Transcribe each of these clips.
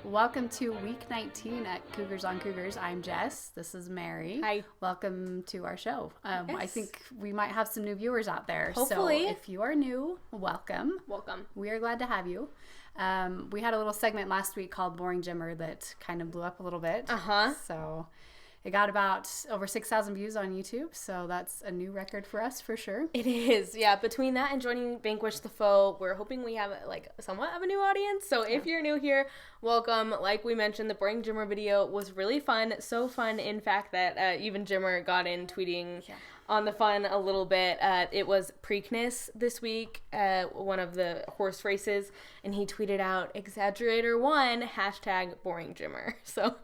Welcome to week 19 at Cougars on Cougars. I'm Jess. This is Mary. Hi. Welcome to our show. Yes. I think we might have some new viewers out there. Hopefully. So if you are new, welcome. Welcome. We are glad to have you. We had a little segment last week called Boring Gymmer that kind of blew up a little bit. So it got about over 6,000 views on YouTube, so that's a new record for us for sure. It is, yeah. Between that and joining Vanquish the Foe, we're hoping we have like somewhat of a new audience. So if you're new here, welcome. Like we mentioned, the Boring Gymmer video was really fun. So fun, in fact, that even Gymmer got in tweeting on the fun a little bit. It was Preakness this week, one of the horse races, and he tweeted out, Exaggerator1, hashtag Boring Gymmer. So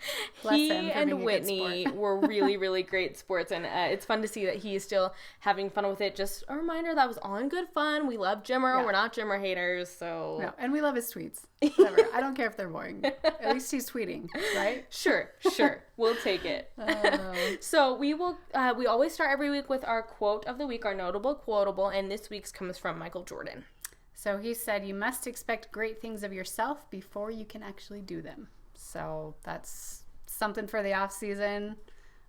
he and Whitney were really, really great sports, and it's fun to see that he is still having fun with it. Just a reminder, that was all in good fun. We love Gymmer. Yeah. We're not Gymmer haters, so... No, and we love his tweets. Whatever. I don't care if they're boring. At least he's tweeting, right? Sure. We'll take it. So we always start every week with our quote of the week, our notable quotable, and this week's comes from Michael Jordan. So he said, "You must expect great things of yourself before you can actually do them." So that's something for the off season.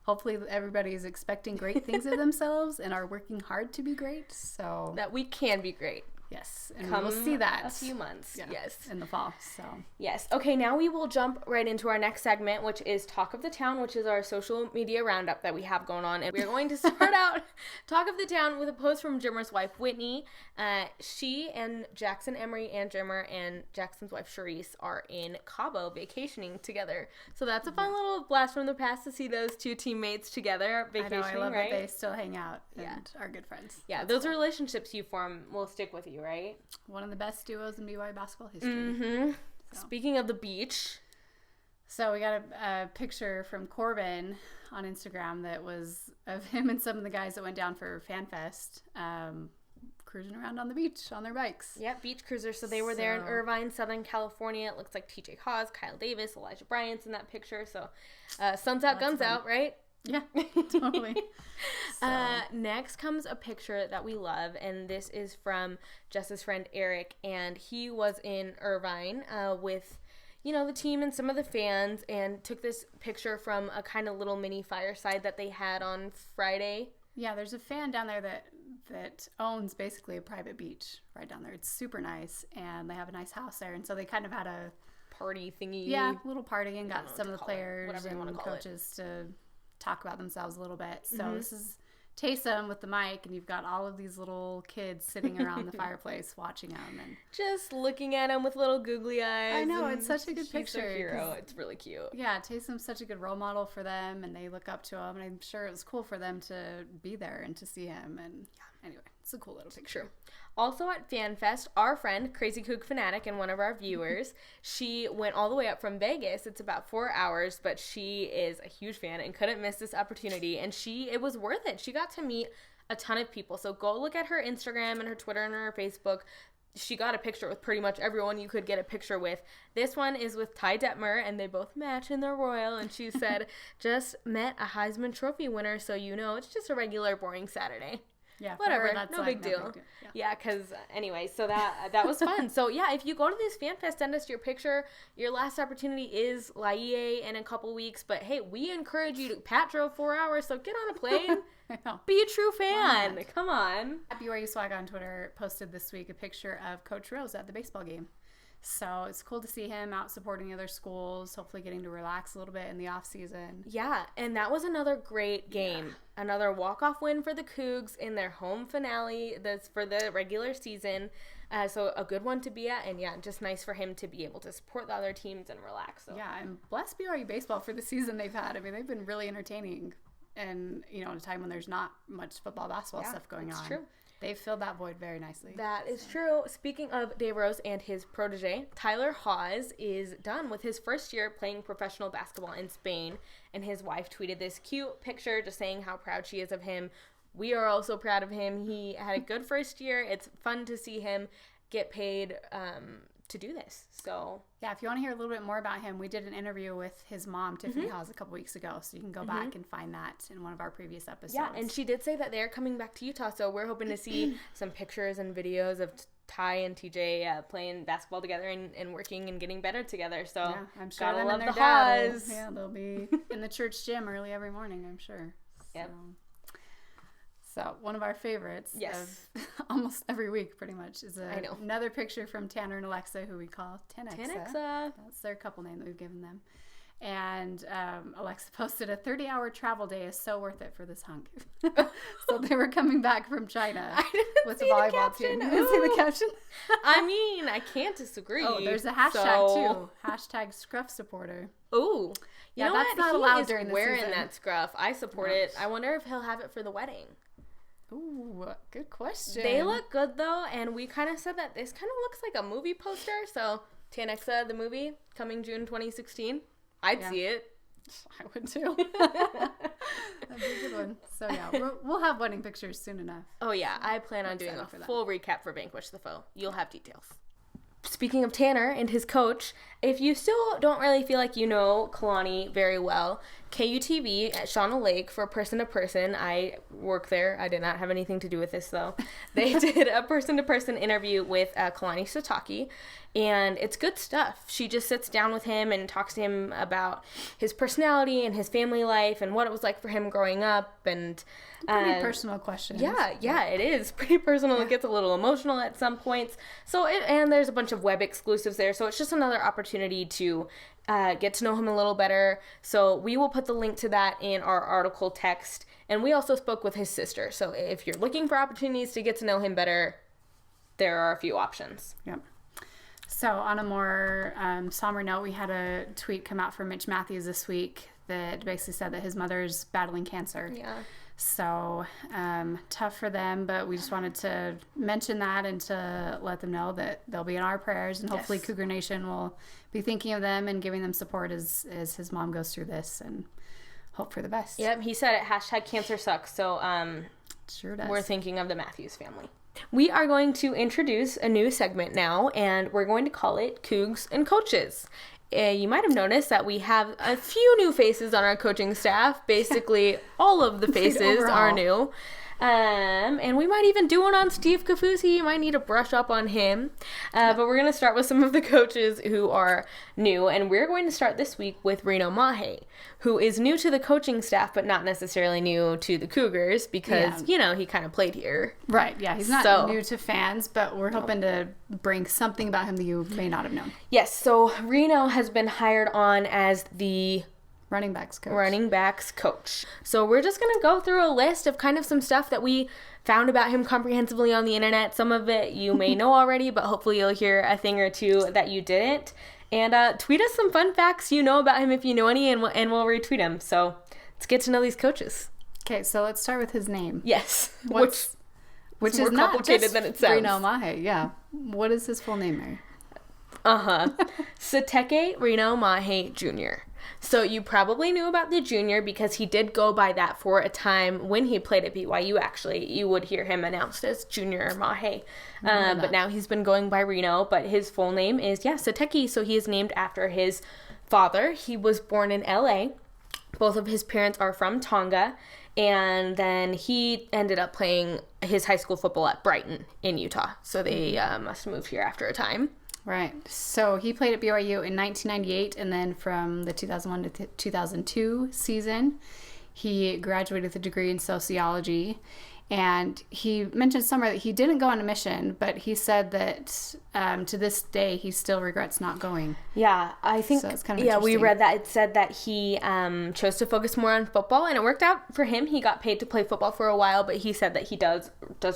Hopefully everybody is expecting great things of themselves and are working hard to be great. So that we can be great. Yes, and we'll see that a few months. Yes, in the fall. So yes. Okay, now we will jump right into our next segment, which is Talk of the Town, which is our social media roundup that we have going on, and we're going to start out Talk of the Town with a post from Gymmer's wife Whitney. She and Jackson Emery and Gymmer and Jackson's wife Charisse are in Cabo vacationing together. So that's a fun little blast from the past to see those two teammates together vacationing. I love right? that they still hang out and are good friends. Yeah, that's those relationships you form will stick with you. Right? One of the best duos in BYU basketball history. Mm-hmm. So. Speaking of the beach. So we got a picture from Corbin on Instagram that was of him and some of the guys that went down for FanFest cruising around on the beach on their bikes. Yeah, beach cruisers. So they were there in Irvine, Southern California. It looks like TJ Haws, Kyle Davis, Elijah Bryant's in that picture. So sun's out, guns out, right? Yeah, totally. Next comes a picture that we love, and this is from Jess's friend Eric, and he was in Irvine with, the team and some of the fans, and took this picture from a kind of little mini fireside that they had on Friday. Yeah, there's a fan down there that owns basically a private beach right down there. It's super nice, and they have a nice house there, and so they kind of had a party thingy. Yeah, little party, and got some of the players and coaches to talk about themselves a little bit. So this is Taysom with the mic, and you've got all of these little kids sitting around the fireplace watching them and just looking at him with little googly eyes. I know, it's such a good picture. He's a hero. It's really cute. Yeah, Taysom's such a good role model for them, and they look up to him, and I'm sure it was cool for them to be there and to see him. And anyway, it's a cool little picture. True. Also at FanFest, our friend, Crazy Coug Fanatic, and one of our viewers, she went all the way up from Vegas. It's about 4 hours, but she is a huge fan and couldn't miss this opportunity. And it was worth it. She got to meet a ton of people. So go look at her Instagram and her Twitter and her Facebook. She got a picture with pretty much everyone you could get a picture with. This one is with Ty Detmer, and they both match in their royal. And she said, just met a Heisman Trophy winner, so it's just a regular boring Saturday. Yeah, whatever. No big deal. Yeah, because anyway, so that was fun. So yeah, if you go to this FanFest, send us your picture. Your last opportunity is Laie in a couple weeks, but hey, we encourage you to. Pat drove 4 hours, so get on a plane. Be a true fan. Come on. BYU Swag on Twitter posted this week a picture of Coach Rose at the baseball game. So it's cool to see him out supporting other schools, hopefully getting to relax a little bit in the off season. Yeah, and that was another great game. Yeah. Another walk-off win for the Cougs in their home finale that's for the regular season. So a good one to be at, and just nice for him to be able to support the other teams and relax. So. Yeah, and bless BYU baseball for the season they've had. I mean, they've been really entertaining, and at a time when there's not much football, basketball stuff going on. True. They've filled that void very nicely. That is true. Speaking of Dave Rose and his protege, Tyler Haws is done with his first year playing professional basketball in Spain, and his wife tweeted this cute picture just saying how proud she is of him. We are also proud of him. He had a good first year. It's fun to see him get paid to do this. So yeah, if you want to hear a little bit more about him, we did an interview with his mom, Tiffany Haws, a couple weeks ago, so you can go back and find that in one of our previous episodes. Yeah, and she did say that they're coming back to Utah, so we're hoping to see some pictures and videos of Ty and TJ playing basketball together and working and getting better together. So yeah, I'm sure gotta them love and their the dad Haws. they'll be in the church gym early every morning, I'm sure. Yep. So one of our favorites Yes. of almost every week pretty much is I know. another picture from Tanner and Alexa, who we call 10Xa. That's their couple name that we've given them. And Alexa posted a 30-hour travel day is so worth it for this hunk. So they were coming back from China with the volleyball team. You didn't see the caption? I mean, I can't disagree. Oh, there's a hashtag too. Hashtag scruff supporter. Ooh. You know that's what? not He allowed is during the wearing season. that scruff. I support it. I wonder if he'll have it for the wedding. Ooh, good question. They look good though, and we kind of said that this kind of looks like a movie poster. So 10Xa, the movie, coming June 2016. I'd see it. I would too. That'd be a good one. So yeah, we'll have wedding pictures soon enough. Oh yeah, I plan on doing a for that. full recap for Vanquish the Foe. You'll have details. Speaking of Tanner and his coach, if you still don't really feel like you know Kalani very well, KUTV at Shauna Lake for Person to Person. I work there. I did not have anything to do with this though. They did a person-to-person interview with Kalani Satake, and it's good stuff. She just sits down with him and talks to him about his personality and his family life and what it was like for him growing up. And pretty personal questions. Yeah, it is pretty personal. It gets a little emotional at some points. And there's a bunch of web exclusives there, so it's just another opportunity to get to know him a little better. So we will put the link to that in our article text. And we also spoke with his sister. So if you're looking for opportunities to get to know him better, there are a few options. Yep. So on a more somber note, we had a tweet come out from Mitch Matthews this week that basically said that his mother's battling cancer. Yeah. So tough for them, but we just wanted to mention that and to let them know that they'll be in our prayers, and hopefully Cougar Nation will be thinking of them and giving them support as his mom goes through this, and hope for the best. Yep, he said it, #cancersucks. So sure does. We're thinking of the Matthews family. We are going to introduce a new segment now, and we're going to call it Cougs and Coaches. You might have noticed that we have a few new faces on our coaching staff. Basically, all of the faces are new. And we might even do one on Steve Kafusi. You might need to brush up on him. But we're going to start with some of the coaches who are new. And we're going to start this week with Reno Mahe, who is new to the coaching staff, but not necessarily new to the Cougars because, he kind of played here. Right, yeah. He's not new to fans, but we're hoping to bring something about him that you may not have known. Yes, so Reno has been hired on as the running backs coach. So we're just going to go through a list of kind of some stuff that we found about him comprehensively on the internet. Some of it you may know already, but hopefully you'll hear a thing or two that you didn't. And tweet us some fun facts you know about him if you know any, and we'll retweet them. So let's get to know these coaches. Okay, so let's start with his name. Yes. Which is more not complicated just than it sounds. Reno Mahe, yeah. What is his full name, Mary? Satake Reno Mahe Jr. So you probably knew about the junior because he did go by that for a time when he played at BYU, actually. You would hear him announced as Junior Mahe. But now he's been going by Reno, but his full name is, Satake. So he is named after his father. He was born in LA. Both of his parents are from Tonga. And then he ended up playing his high school football at Brighton in Utah. So they must move here after a time. Right. So he played at BYU in 1998, and then from the 2001 to 2002 season, he graduated with a degree in sociology. And he mentioned somewhere that he didn't go on a mission, but he said that to this day he still regrets not going. Yeah, I think. So it's kind of we read that it said that he chose to focus more on football, and it worked out for him. He got paid to play football for a while, but he said that he does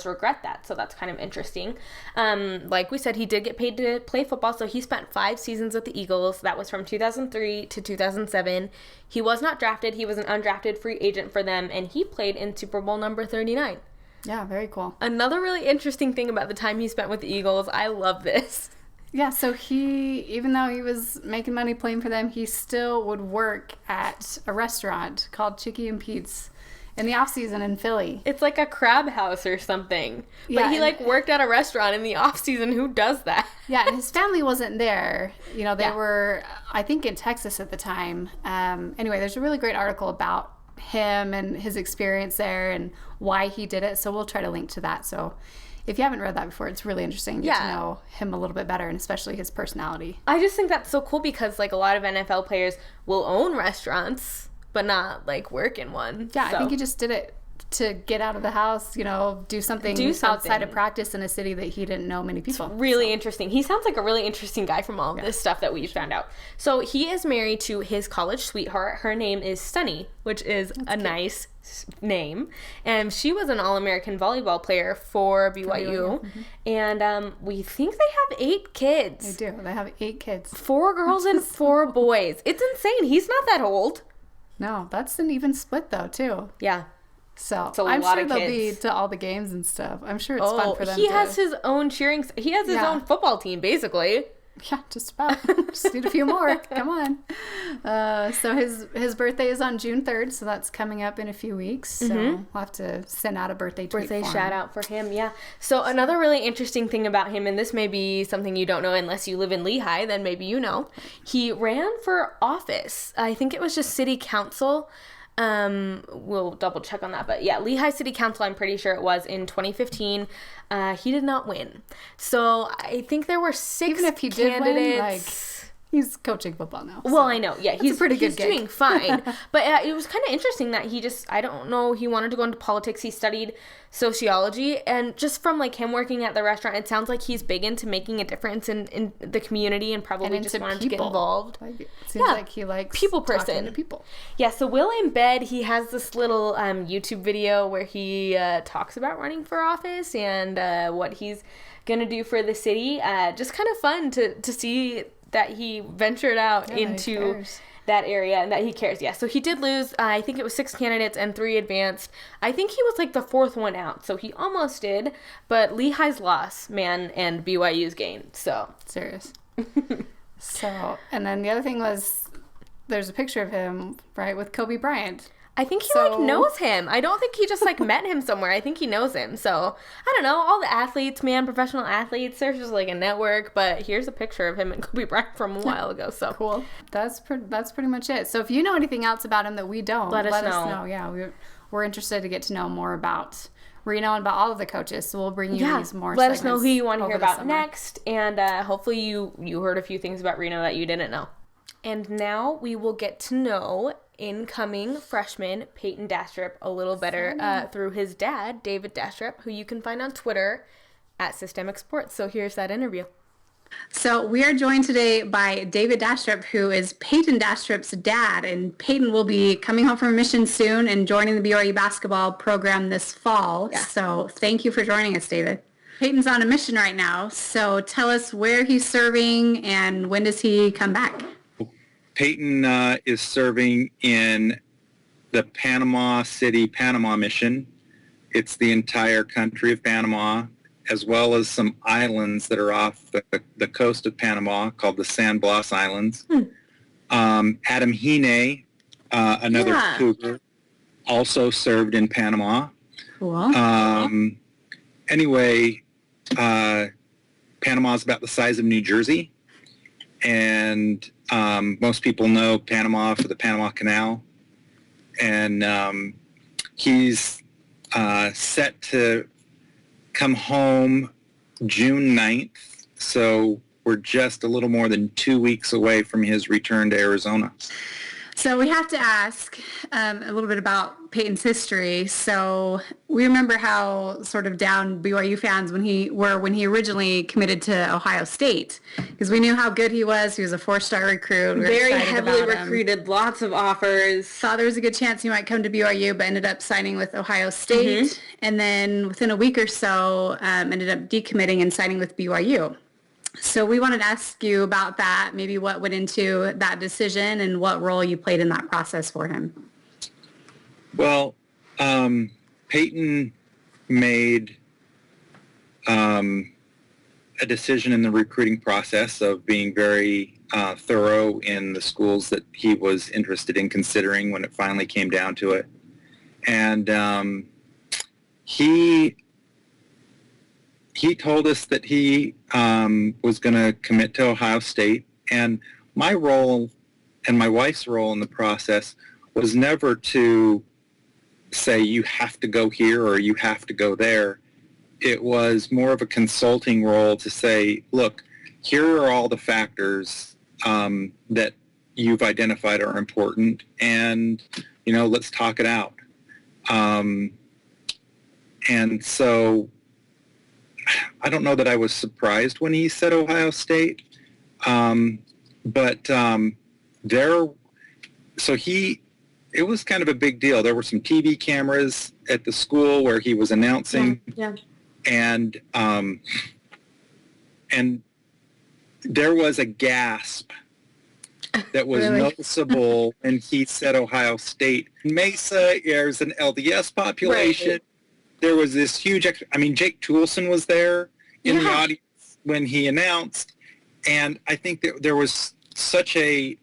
regret that. So that's kind of interesting. Like we said, he did get paid to play football, so he spent 5 seasons with the Eagles. That was from 2003 to 2007. He was not drafted. He was an undrafted free agent for them, and he played in Super Bowl number 39. Yeah, very cool. Another really interesting thing about the time he spent with the Eagles, I love this. Yeah, so he, even though he was making money playing for them, he still would work at a restaurant called Chickie and Pete's in the off-season in Philly. It's like a crab house or something. But he worked at a restaurant in the off-season. Who does that? Yeah, and his family wasn't there. They were, I think, in Texas at the time. Anyway, there's a really great article about him and his experience there and why he did it. So we'll try to link to that. So if you haven't read that before, it's really interesting to get to know him a little bit better, and especially his personality. I just think that's so cool because, like, a lot of NFL players will own restaurants, but not, like, work in one. Yeah, so. I think he just did it to get out of the house, you know, do something outside of practice in a city that he didn't know many people. It's really interesting. He sounds like a really interesting guy from all of this stuff that we found out. So he is married to his college sweetheart. Her name is Sunny, which is nice name. And she was an All-American volleyball player for BYU. And we think they have 8 kids. They do. They have 8 kids. 4 girls and 4 boys. It's insane. He's not that old. No, that's an even split, though, too. Yeah. So I'm sure they'll be to all the games and stuff. I'm sure it's fun for them. He has his own cheering. He has his own football team, basically. Yeah, just about. Just need a few more. Come on. So his birthday is on June 3rd, so that's coming up in a few weeks. So we'll have to send out a birthday shout out for him. Yeah. So another really interesting thing about him, and this may be something you don't know unless you live in Lehigh, then maybe you know. He ran for office. I think it was just city council. We'll double check on that, but yeah, Lehigh City Council, I'm pretty sure it was in 2015. He did not win. So I think there were 6 Even if he candidates. Did win, like, he's coaching football now. Well, I know. Yeah, he's pretty good doing fine. But it was kind of interesting that he just, I don't know, he wanted to go into politics. He studied sociology, and just from like him working at the restaurant, it sounds like he's big into making a difference in the community and probably just wanted to get involved. Like, it seems like he likes people person. Talking to people. Yeah, so Will Embed, he has this little YouTube video where he talks about running for office and what he's gonna do for the city. Just kind of fun to see that he ventured out into that area and that he cares. Yeah, so he did lose. I think it was 6 candidates and 3 advanced. I think he was like the 4th one out, so he almost did. But Lehigh's loss, man, and BYU's gain. So serious. So, and then the other thing was, there's a picture of him, right, with Kobe Bryant. I think he like knows him. I don't think he just like met him somewhere. I think he knows him. So I don't know. All the athletes, man, professional athletes, there's just like a network. But here's a picture of him and Kobe Bryant from a while ago. So cool. That's pretty much it. So if you know anything else about him that we don't, let us know. Yeah, we're interested to get to know more about Reno and about all of the coaches. So we'll bring you these more. Let us know who you want to hear about next, and hopefully you heard a few things about Reno that you didn't know. And now we will get to know incoming freshman Payton Dastrup a little better through his dad, David Dwrp, who you can find on Twitter at Systemic Sports. So here's that interview. So we are joined today by David Dwrp, who is Payton Dastrup's dad, and Payton will be coming home from a mission soon and joining the BYU basketball program this fall. Yeah. So thank you for joining us, David. Payton's on a mission right now, so tell us where he's serving and when does he come back? Payton is serving in the Panama City, Panama mission. It's the entire country of Panama, as well as some islands that are off the coast of Panama called the San Blas Islands. Adam Hine, another Cougar, also served in Panama. Cool. Anyway, Panama is about the size of New Jersey. And most people know Panama for the Panama Canal. And he's set to come home June 9th. So we're just a little more than 2 weeks away from his return to Arizona. So we have to ask a little bit about Payton's history. So we remember how sort of down BYU fans when he originally committed to Ohio State, because we knew how good he was. He was a 4-star recruit. We were very excited heavily about him. Recruited, lots of offers. Thought there was a good chance he might come to BYU, but ended up signing with Ohio State. And then within a week or so, ended up decommitting and signing with BYU. So we wanted to ask you about that, maybe what went into that decision and what role you played in that process for him. Well, Payton made a decision in the recruiting process of being very thorough in the schools that he was interested in considering when it finally came down to it. And he told us that he was going to commit to Ohio State. And my role and my wife's role in the process was never to say you have to go here or you have to go there. it was more of a consulting role to say, look, here are all the factors that you've identified are important, and, let's talk it out. And so I don't know that I was surprised when he said Ohio State, but it was kind of a big deal. There were some TV cameras at the school where he was announcing, and there was a gasp that was Really? noticeable when he said Ohio State. Mesa, there's an LDS population. Right. There was this huge, Jake Toolson was there in the audience when he announced, and I think that there was such I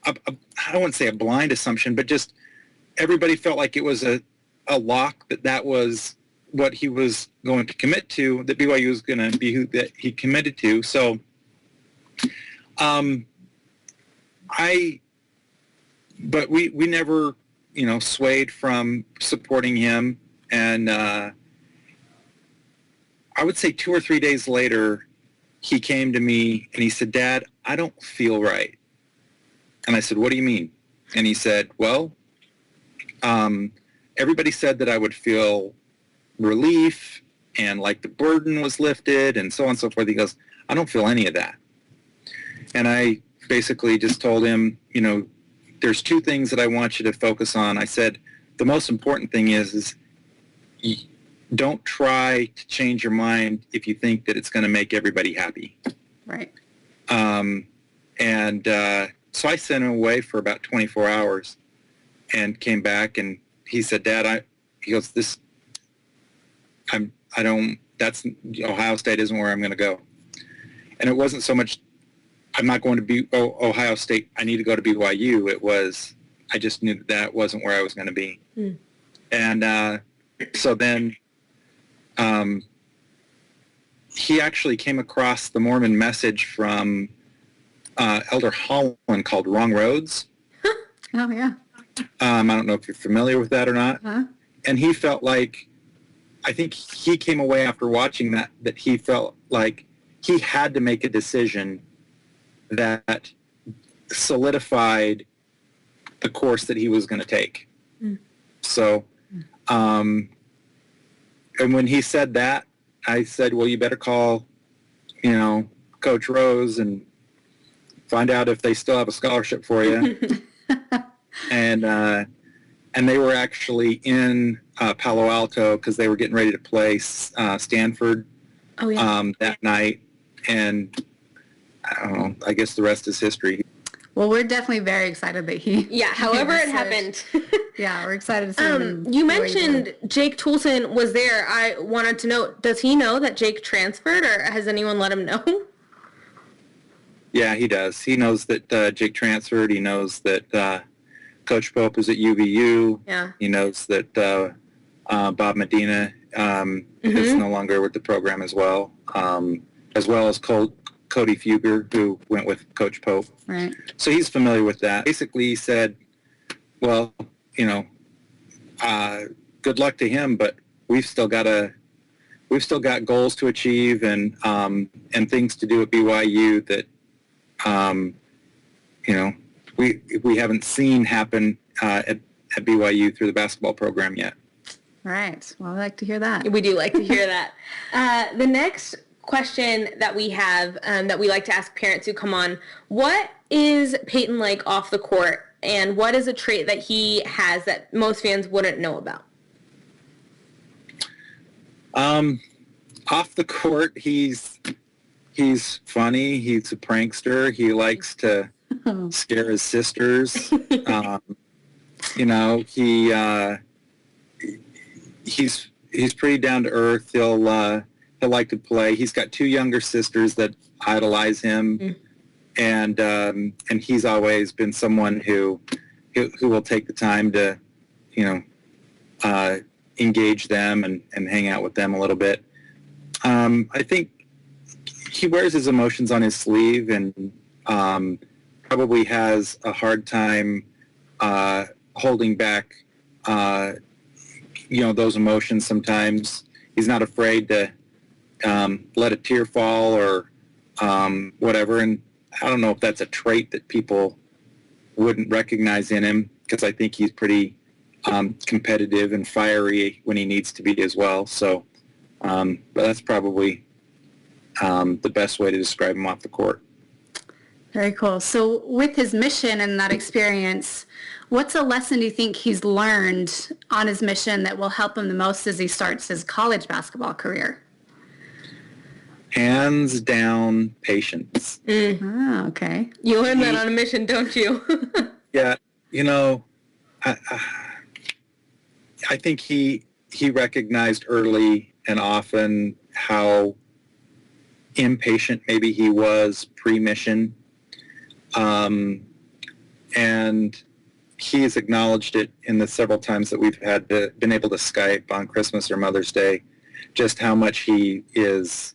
don't want to say a blind assumption, but just everybody felt like it was a lock that was what he was going to commit to, that BYU was going to be who that he committed to. So but we never, swayed from supporting him. And I would say 2 or 3 days later, he came to me and he said, Dad, I don't feel right. And I said, what do you mean? And he said, well, everybody said that I would feel relief and like the burden was lifted and so on and so forth. He goes, I don't feel any of that. And I basically just told him, there's 2 things that I want you to focus on. I said, the most important thing is don't try to change your mind if you think that it's going to make everybody happy. Right. So I sent him away for about 24 hours and came back, and he said, Dad, Ohio State isn't where I'm going to go. And it wasn't so much, I'm not going to be Ohio State, I need to go to BYU. It was, I just knew that wasn't where I was going to be. Mm. And so then he actually came across the Mormon message from Elder Holland called Wrong Roads. Oh, yeah. I don't know if you're familiar with that or not. Huh? And he felt like, I think he came away after watching that he felt like he had to make a decision that solidified the course that he was going to take. Mm. So, and when he said that, I said, well, you better call, Coach Rose and find out if they still have a scholarship for you. And they were actually in Palo Alto because they were getting ready to play Stanford that night. And I don't know, I guess the rest is history. Well, we're definitely very excited that he... Yeah, however it happened. Yeah, we're excited to see him. You mentioned Jake Toolson was there. I wanted to know, does he know that Jake transferred, or has anyone let him know? Yeah, he does. He knows that Jake transferred. He knows that Coach Pope is at UVU. Yeah. He knows that Bob Medina is no longer with the program as well as Cody Fugger, who went with Coach Pope. Right. So he's familiar with that. Basically, he said, well, good luck to him, but we've still got goals to achieve and things to do at BYU that, we haven't seen happen at BYU through the basketball program yet. Right. Well, I like to hear that. We do like to hear that. The next question that we have that we like to ask parents who come on, what is Payton like off the court, and what is a trait that he has that most fans wouldn't know about? Off the court, he's funny. He's a prankster. He likes to scare his sisters. He's pretty down to earth. He'll like to play. He's got 2 younger sisters that idolize him, and he's always been someone who will take the time to, engage them and hang out with them a little bit. I think he wears his emotions on his sleeve and probably has a hard time holding back, those emotions sometimes. he's not afraid to let a tear fall or whatever. And I don't know if that's a trait that people wouldn't recognize in him, because I think he's pretty competitive and fiery when he needs to be as well. So, but that's probably the best way to describe him off the court. Very cool. So with his mission and that experience, what's a lesson do you think he's learned on his mission that will help him the most as he starts his college basketball career? Hands down, patience. Oh, okay. You learn that on a mission, don't you? Yeah, I think he recognized early and often how impatient maybe he was pre-mission. And he has acknowledged it in the several times that we've been able to Skype on Christmas or Mother's Day, just how much he is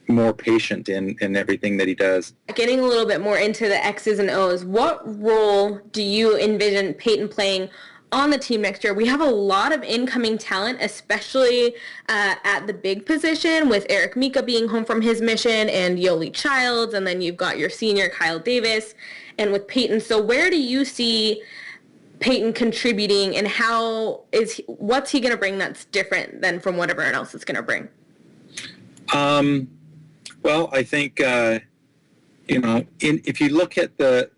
more patient in everything that he does. Getting a little bit more into the X's and O's, what role do you envision Payton playing on the team next year? We have a lot of incoming talent, especially at the big position, with Eric Mika being home from his mission and Yoli Childs, and then you've got your senior Kyle Davis, and with Payton. So where do you see Payton contributing, and what's he going to bring that's different than from what everyone else is going to bring? Well, I think, if you look at the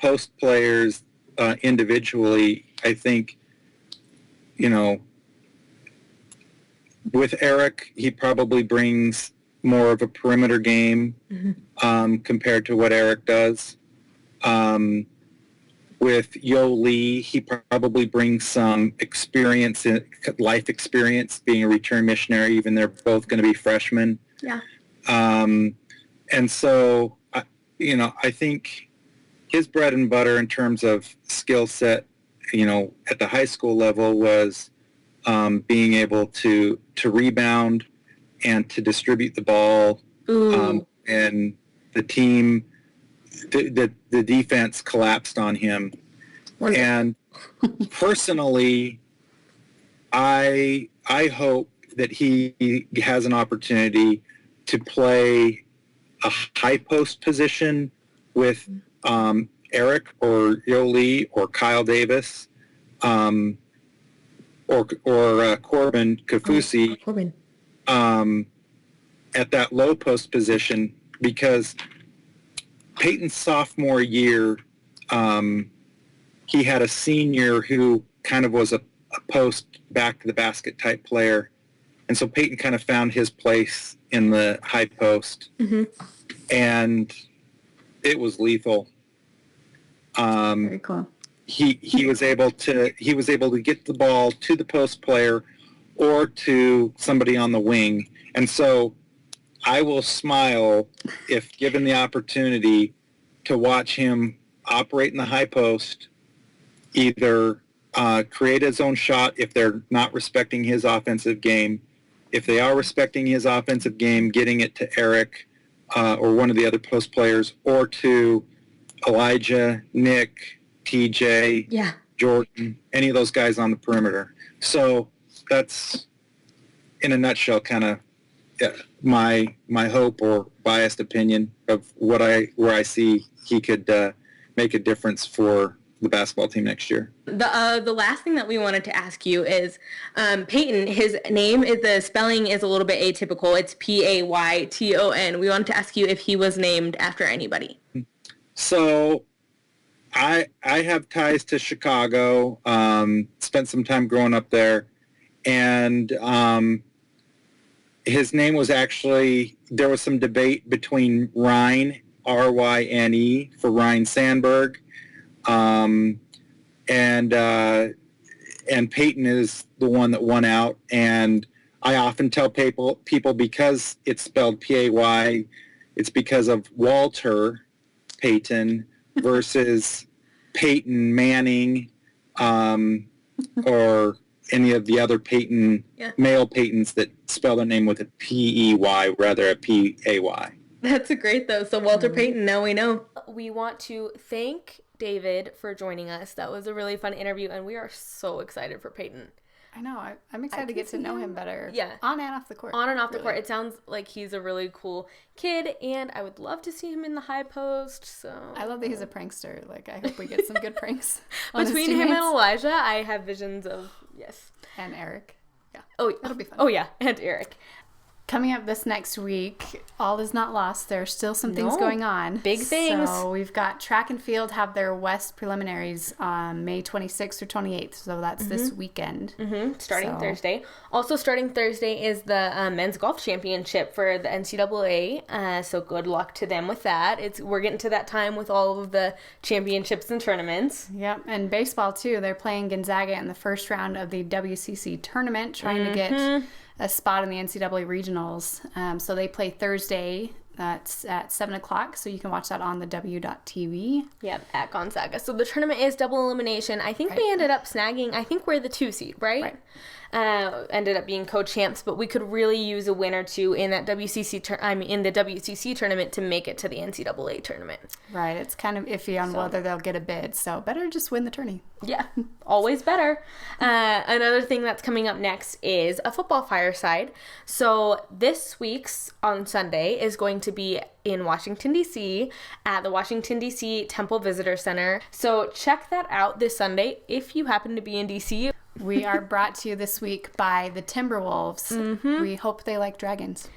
post players individually, I think, with Eric, he probably brings more of a perimeter game compared to what Eric does. With Yoli, he probably brings some experience, life experience, being a return missionary, even they're both going to be freshmen. Yeah. And so, I think his bread and butter in terms of skill set, at the high school level was being able to rebound and to distribute the ball. And the team, the defense collapsed on him. Wonderful. And personally, I hope that he has an opportunity to play a high post position with Eric or Yoli or Kyle Davis or Corbin Kafusi at that low post position, because Payton's sophomore year, he had a senior who kind of was a post back to the basket type player. And so Payton kind of found his place in the high post, and it was lethal. Very cool. He was able to get the ball to the post player or to somebody on the wing. And so I will smile if given the opportunity to watch him operate in the high post, either create his own shot if they're not respecting his offensive game. If they are respecting his offensive game, getting it to Eric or one of the other post players, or to Elijah, Nick, TJ, Jordan, any of those guys on the perimeter. So that's, in a nutshell, kind of my hope or biased opinion of where I see he could make a difference for the basketball team next year. The last thing that we wanted to ask you is Payton, his name, the spelling is a little bit atypical. It's Payton. We wanted to ask you if he was named after anybody. So I have ties to Chicago, spent some time growing up there, and his name was actually, there was some debate between Ryan, R-Y-N-E, for Ryan Sandberg, and Payton is the one that won out. And I often tell people because it's spelled P-A-Y, it's because of Walter Payton versus Peyton Manning, or any of the other Payton, male Paytons that spell their name with a P-E-Y rather a P-A-Y. That's great, though. So Walter Payton, now we know. We want to thank David for joining us. That was a really fun interview, and we are so excited for Payton. I know. I'm excited to get to know him better. Yeah. On and off the court. On and off the court. It sounds like he's a really cool kid, and I would love to see him in the high post. So I love that he's a prankster. Like, I hope we get some good pranks. on Between his him and teammates. Elijah, I have visions of, yes. And Eric. Yeah. Oh, That'll be fun. Oh, yeah. And Eric. Coming up this next week, all is not lost. There's still some things No. going on. Big things. So we've got track and field have their West preliminaries on May 26th or 28th. So that's this weekend. Starting Thursday. Also starting Thursday is the men's golf championship for the NCAA. So good luck to them with that. We're getting to that time with all of the championships and tournaments. Yep. And baseball, too. They're playing Gonzaga in the first round of the WCC tournament, trying to get a spot in the NCAA regionals. So they play Thursday. That's at 7 o'clock. So you can watch that on the W.TV. Yep, at Gonzaga. So the tournament is double elimination. I think we ended up snagging, I think we're the 2 seed, right? Ended up being co-champs, but we could really use a win or two in that in the WCC tournament to make it to the NCAA tournament. Right. It's kind of iffy on whether they'll get a bid. So better just win the tourney. Yeah, always better. Another thing that's coming up next is a football fireside. So this week's on Sunday is going to be in Washington, D.C. at the Washington, D.C. Temple Visitor Center. So check that out this Sunday if you happen to be in D.C. We are brought to you this week by the Timberwolves. We hope they like dragons.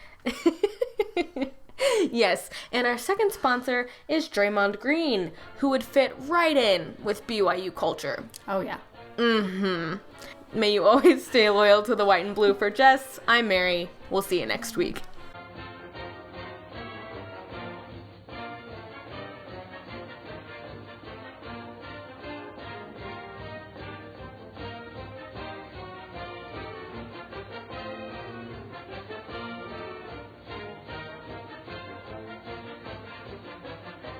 Yes, and our second sponsor is Draymond Green, who would fit right in with BYU culture. Oh, yeah. May you always stay loyal to the white and blue. For Jess, I'm Mary. We'll see you next week.